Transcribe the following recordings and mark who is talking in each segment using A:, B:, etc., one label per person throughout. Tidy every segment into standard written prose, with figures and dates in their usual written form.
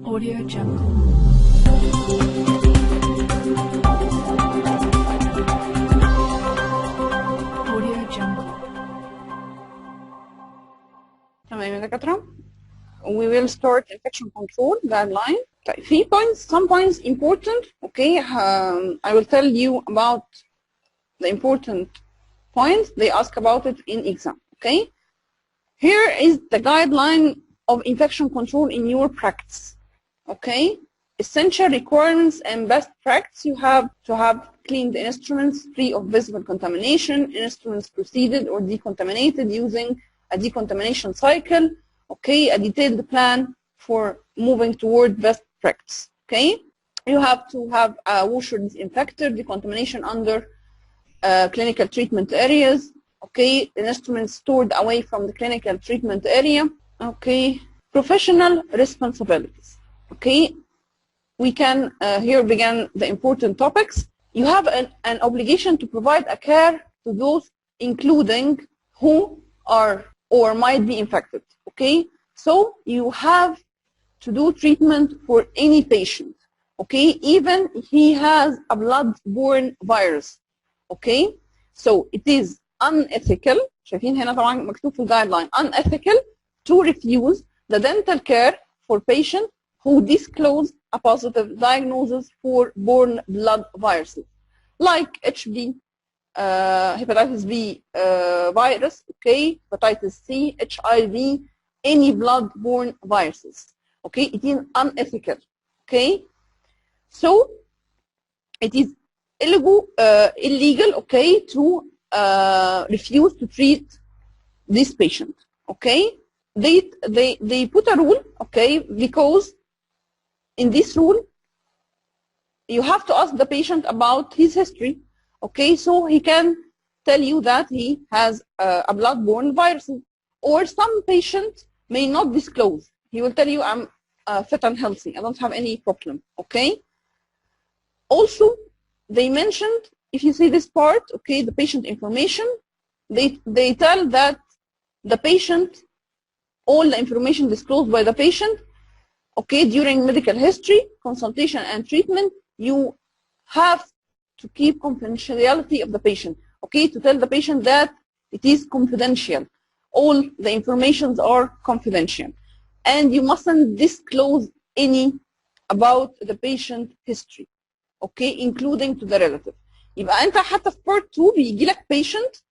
A: Audio Jungle. Audio Jungle.
B: تمام يا دكاترة. We will start infection control guideline. Okay, 3 points, some points important. Okay, I will tell you about the important points. They ask about it in exam. Okay, here is the guideline of infection control in your practice. Okay, essential requirements and best practice. You have to have cleaned instruments free of visible contamination, instruments preceded or decontaminated using a decontamination cycle. Okay, a detailed plan for moving toward best practice. Okay, you have to have a washer disinfector, decontamination under clinical treatment areas. Okay, instruments stored away from the clinical treatment area. Okay, professional responsibilities. Okay, we can here begin the important topics. You have an obligation to provide a care to those including who are or might be infected. Okay, so you have to do treatment for any patient. Okay, even he has a blood-borne virus. Okay, so it is unethical. شايفين هنا طبعا مكتوب في الجايدلاين unethical to refuse the dental care for patient who disclose a positive diagnosis for borne blood viruses like HB, hepatitis B virus, okay, hepatitis C, HIV, any blood-borne viruses. Okay, it is unethical. Okay, so it is illegal, okay, to refuse to treat this patient. Okay, they put a rule, okay, because in this rule you have to ask the patient about his history. Okay, so he can tell you that he has a blood-borne virus, or some patient may not disclose. He will tell you, I'm fit and healthy, I don't have any problem. Okay, also they mentioned, if you see this part, okay, the patient information, they tell that the patient, all the information disclosed by the patient, okay, during medical history, consultation and treatment, you have to keep confidentiality of the patient. Okay, to tell the patient that it is confidential. All the informations are confidential. And you mustn't disclose any about the patient history. Okay, including to the relative. يبقى أنت حتى في part 2 بيجي لك patient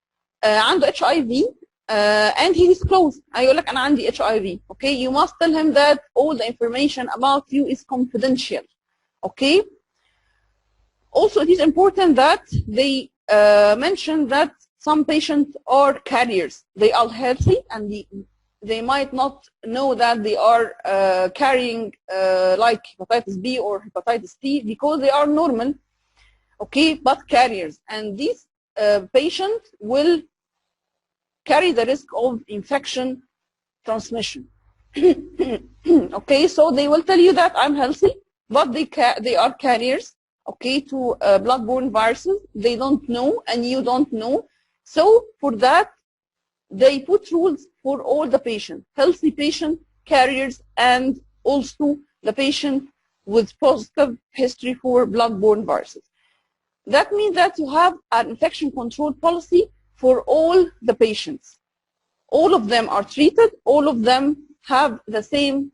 B: عنده HIV and he disclosed. هيقول لك أنا عندي HIV. Okay, you must tell him that all the information about you is confidential. Okay. Also, it is important that they mention that some patients are carriers. They are healthy and they might not know that they are carrying like hepatitis B or hepatitis C because they are normal, okay, but carriers. And these patients will carry the risk of infection transmission. Okay, so they will tell you that I'm healthy, but they are carriers. Okay, to blood-borne viruses, they don't know and you don't know. So for that, they put rules for all the patients, healthy patient, carriers, and also the patient with positive history for blood-borne viruses. That means that you have an infection control policy for all the patients. All of them are treated, all of them have the same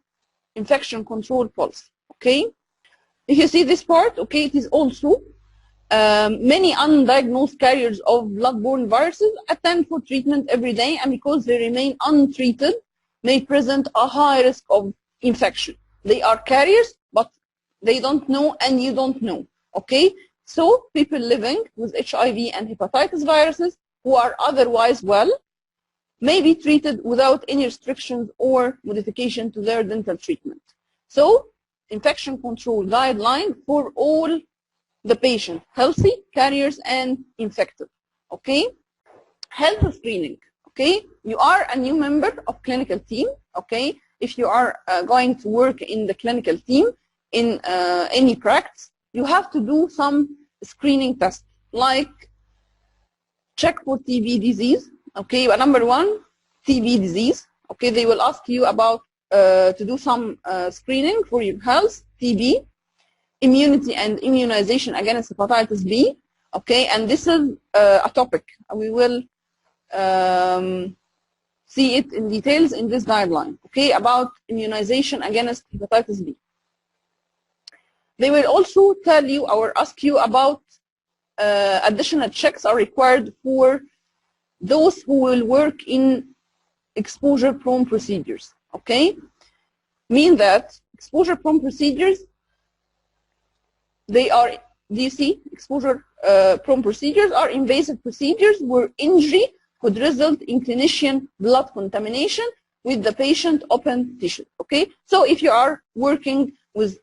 B: infection control policy. Okay? If you see this part, okay, it is also many undiagnosed carriers of blood-borne viruses attend for treatment every day, and because they remain untreated, may present a high risk of infection. They are carriers, but they don't know and you don't know. Okay, so people living with HIV and hepatitis viruses who are otherwise well may be treated without any restrictions or modification to their dental treatment. So, infection control guideline for all the patient, healthy, carriers, and infected. Okay, health screening. Okay, you are a new member of clinical team. Okay, if you are going to work in the clinical team in any practice, you have to do some screening tests like check for TB disease. Okay, but number 1, TB disease. Okay, they will ask you about to do some screening for your health, TB, immunity and immunization against hepatitis B. Okay, and this is a topic. We will see it in details in this guideline, okay, about immunization against hepatitis B. They will also tell you or ask you about additional checks are required for those who will work in exposure-prone procedures, okay? Mean that exposure-prone procedures, they are, do you see, exposure-prone procedures are invasive procedures where injury could result in clinician blood contamination with the patient open tissue, okay? So if you are working with,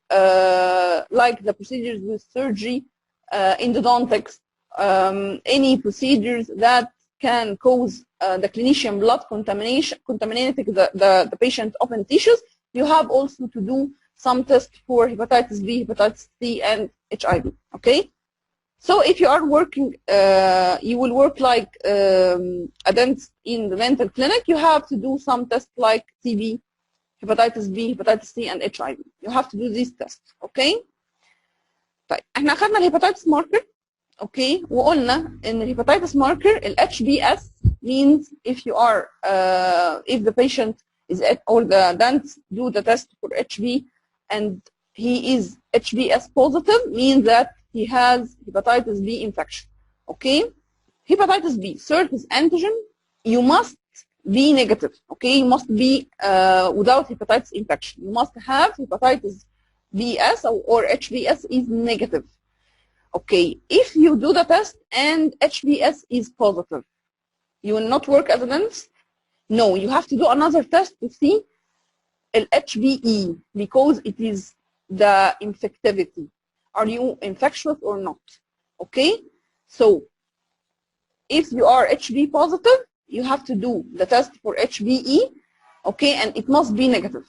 B: like the procedures with surgery, endodontics, any procedures that can cause the clinician blood contamination, contaminating the patient open tissues, you have also to do some tests for hepatitis B, hepatitis C, and HIV, okay? So if you are working, you will work like a dentist in the dental clinic, you have to do some tests like TB, hepatitis B, hepatitis C, and HIV. You have to do these tests, okay? طيب احنا اخذنا الهيباتيتس ماركر اوكي وقلنا ان الهيباتيتس ماركر ال HBS means if you are if the patient is or the dentist do the test for HB and he is HBS positive means that he has hepatitis B infection, okay? Hepatitis B surface antigen, you must be negative, okay? You must be without hepatitis infection. You must have hepatitis BS or HBS is negative. Okay, if you do the test and HBS is positive, you will not work as a dentist? No, you have to do another test to see HBE because it is the infectivity. Are you infectious or not? Okay, so if you are HB positive, you have to do the test for HBE, okay, and it must be negative.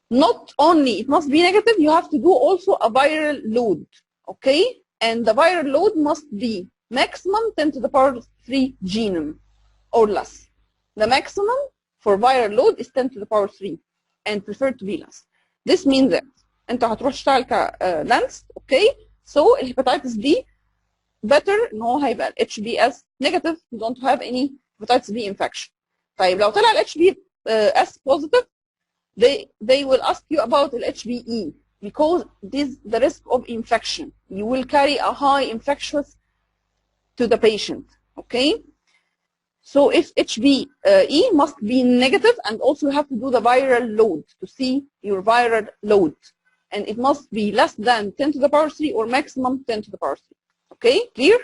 B: Not only it must be negative, you have to do also a viral load, okay? And the viral load must be maximum 10 to the power 3 genome or less. The maximum for viral load is 10 to the power 3 and preferred to be less. This means that انت هتروح تشتغل كدانس اوكي so الهيباتيتس B better ان هو هيبقى ال HBS negative, you don't have any hepatitis B infection. طيب لو طلع ال HBS positive they will ask you about the HBE because this is the risk of infection. You will carry a high infectious to the patient, okay? So if HBE must be negative and also you have to do the viral load to see your viral load. And it must be less than 10 to the power 3 or maximum 10 to the power 3, okay? Clear?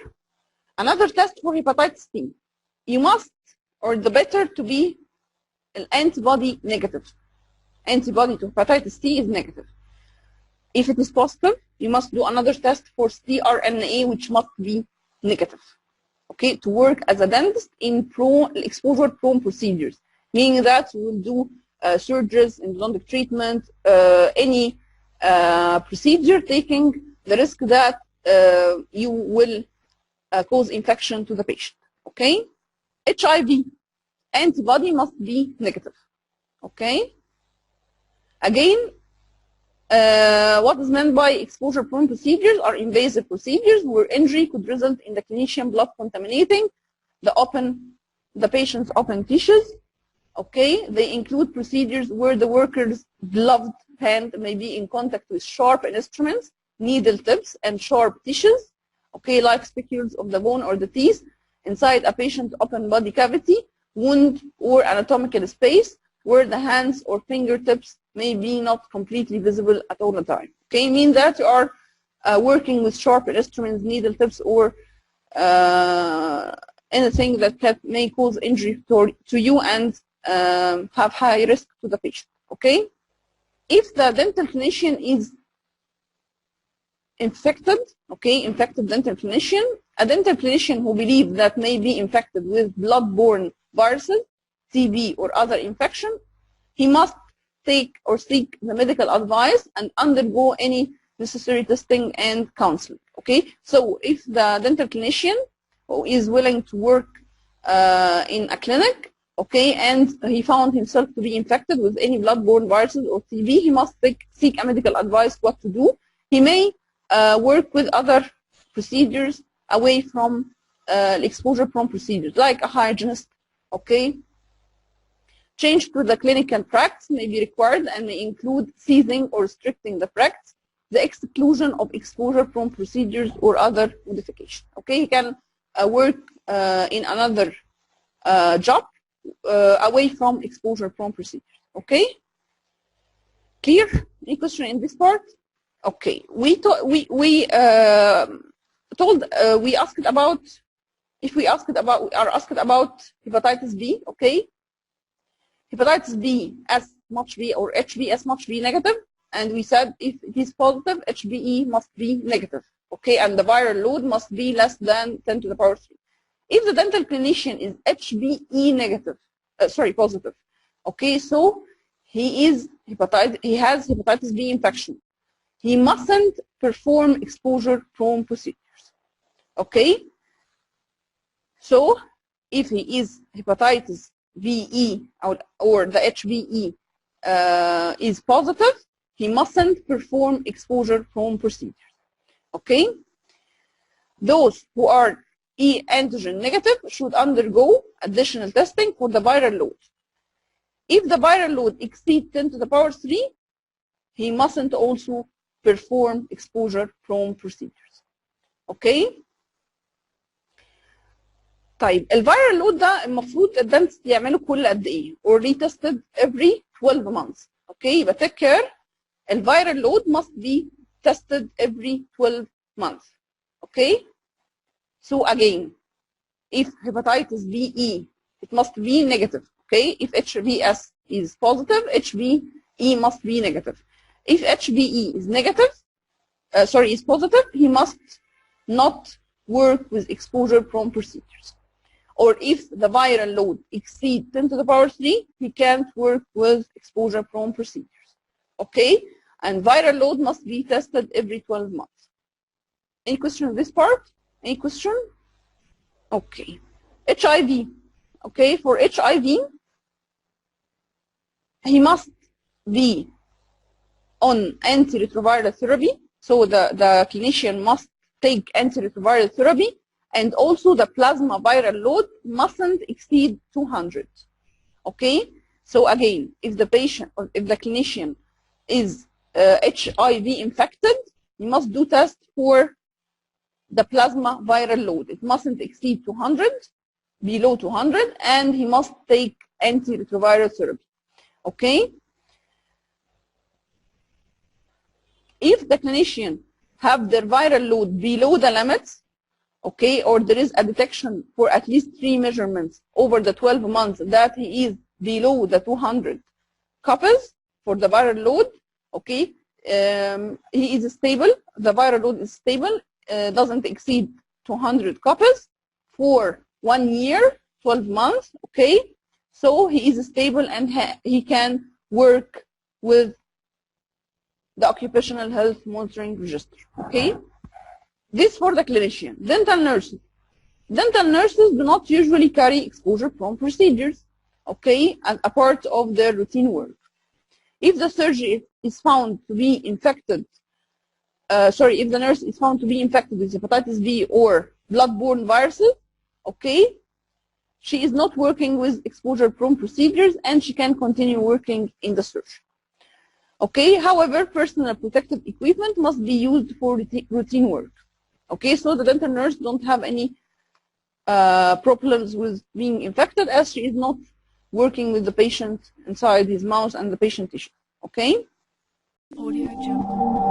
B: Another test for hepatitis C. You must, or the better to be an antibody negative. Antibody to hepatitis C is negative. If it is positive, you must do another test for cRNA, which must be negative, okay, to work as a dentist in exposure-prone procedures, meaning that you will do surgeries, endodontic treatment, any procedure taking the risk that you will cause infection to the patient, okay? HIV, antibody must be negative, okay? Again, what is meant by exposure-prone procedures are invasive procedures where injury could result in the clinician blood contaminating the patient's open tissues. Okay, they include procedures where the worker's gloved hand may be in contact with sharp instruments, needle tips, and sharp tissues. Okay, like spicules of the bone or the teeth inside a patient's open body cavity, wound, or anatomical space where the hands or fingertips may be not completely visible at all the time. Okay, mean that you are working with sharp instruments, needle tips, or anything that may cause injury to you and have high risk to the patient. Okay, if the dental clinician is infected, okay, infected dental clinician, a dental clinician who believes that may be infected with blood-borne viruses, TB, or other infection, he must take or seek the medical advice and undergo any necessary testing and counseling. Okay, so if the dental clinician who is willing to work in a clinic okay, and he found himself to be infected with any blood-borne viruses or TB, he must seek a medical advice what to do. He may work with other procedures away from exposure-prone procedures, like a hygienist, okay. Change to the clinical practice may be required and may include ceasing or restricting the practice, the exclusion of exposure-prone procedures or other modification. Okay, he can work in another job away from exposure-prone procedures. Okay, clear? Any question in this part? Okay, we asked about, if we asked about, we are asked about hepatitis B. Okay, hepatitis B S much B or HB S much B negative, and we said if it is positive, HBE must be negative. Okay, and the viral load must be less than 10 to the power 3. If the dental clinician is HBE negative, positive, okay, so he has hepatitis B infection. He mustn't perform exposure-prone procedures. Okay, so if he is hepatitis VE or the HBE is positive, he mustn't perform exposure-prone procedures. Okay, those who are E antigen negative should undergo additional testing for the viral load. If the viral load exceeds 10 to the power 3, he mustn't also perform exposure-prone procedures. Okay. طيب الفيرال لود ده المفروض الدنتست يعمله كل قد ايه؟ or retested every 12 months. Okay, يبقى take care. الفيرال load must be tested every 12 months. Okay. So again, if hepatitis BE, it must be negative. Okay, if HBS is positive, HBE must be negative. If HBE is negative, is positive, he must not work with exposure-prone procedures. Or if the viral load exceeds 10 to the power 3, he can't work with exposure-prone procedures. Okay, and viral load must be tested every 12 months. Any question on this part? Any question? Okay. HIV. Okay, for HIV, he must be on antiretroviral therapy. So the clinician must take antiretroviral therapy, and also the plasma viral load mustn't exceed 200. Okay, so again, if the patient or if the clinician is HIV infected, he must do test for the plasma viral load. It mustn't exceed 200, below 200, and he must take antiretroviral therapy. Okay. If the clinician have their viral load below the limits, okay, or there is a detection for at least 3 measurements over the 12 months that he is below the 200 copies for the viral load, okay, he is stable, the viral load is stable, doesn't exceed 200 copies for 1 year, 12 months, okay, so he is stable and he can work with the occupational health monitoring register, okay. This for the clinician. Dental nurses. Dental nurses do not usually carry exposure-prone procedures, okay, as a part of their routine work. If the surgery is found to be infected, if the nurse is found to be infected with hepatitis B or blood-borne viruses, okay, she is not working with exposure-prone procedures and she can continue working in the surgery. Okay, however, personal protective equipment must be used for routine work. Okay, so the dental nurse don't have any problems with being infected as she is not working with the patient inside his mouth and the patient tissue. Okay?
A: Audio Jungle.